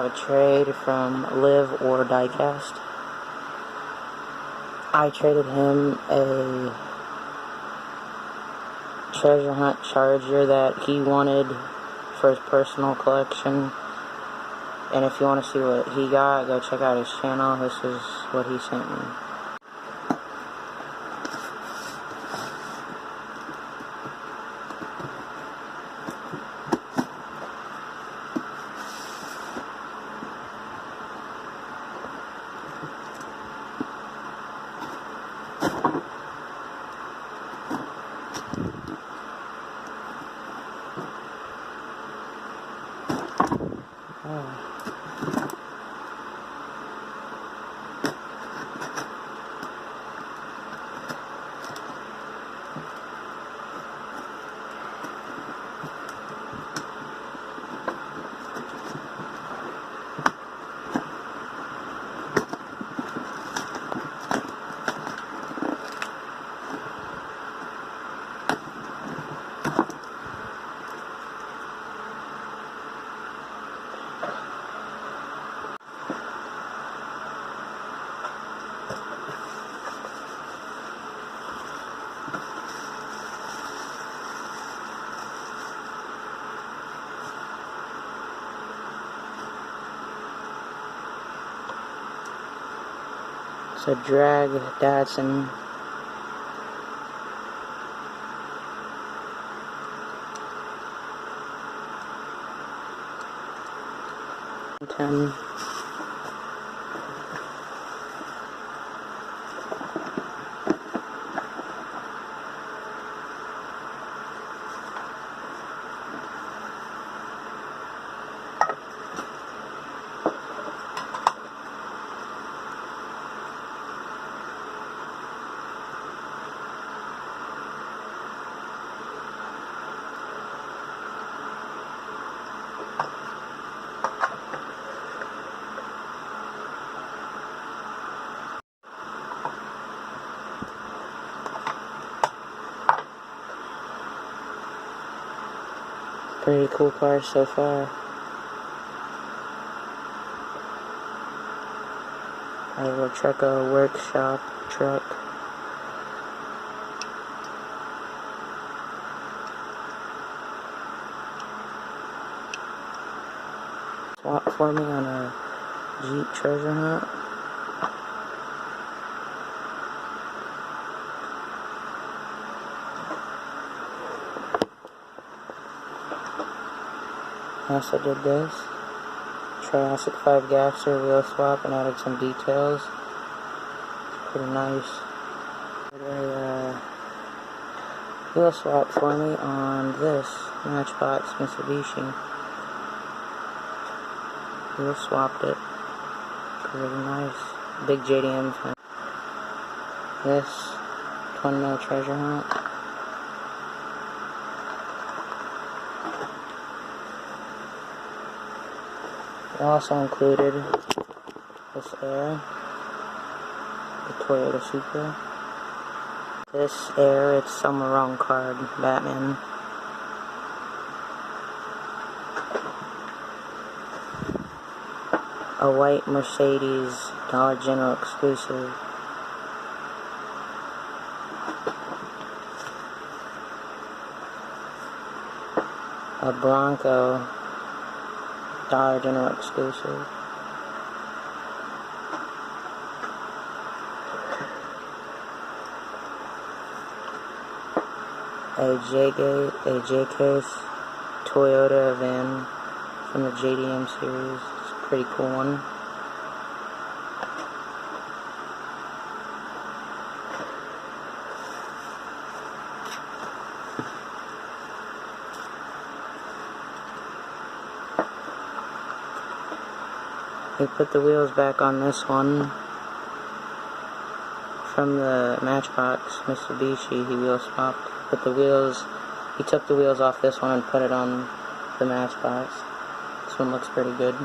a trade from Live or Diecast. I traded him a treasure hunt charger that he wanted for his personal collection. And if you want to see what he got, go check out his channel. This is what he sent me. It's a drag Datsun. Ten. Pretty cool car so far. I have a truck, a workshop truck. Swap for me on a Jeep treasure hunt. I also did this Triassic 5 gasser wheel swap and added some details. It's pretty nice. Did a wheel swap for me on this Matchbox Mitsubishi. Wheel swapped it. Pretty nice. Big JDM fan. This twin mil treasure hunt. It also included this Air, the Toyota Supra. This Air, it's somewhere wrong card, Batman. A white Mercedes Dollar General exclusive. A Bronco Dollar General exclusive. A J-Case Toyota van from the JDM series. It's a pretty cool one. He put the wheels back on this one from the Matchbox Mitsubishi. He wheel swapped. He took the wheels off this one and put it on the Matchbox. This one looks pretty good.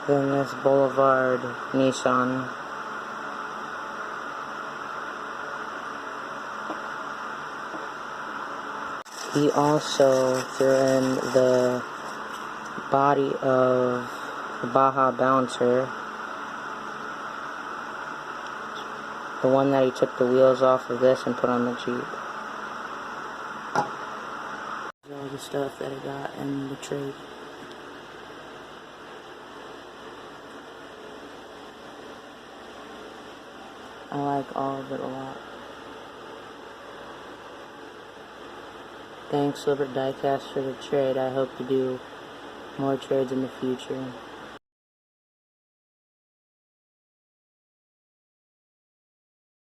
Then this Boulevard Nissan. He also threw in the body of the Baja Bouncer, the one that he took the wheels off of this and put on the Jeep. All the stuff that I got in the trade. I like all of it a lot. Thanks, Diecast, for the trade. I hope to do more trades in the future.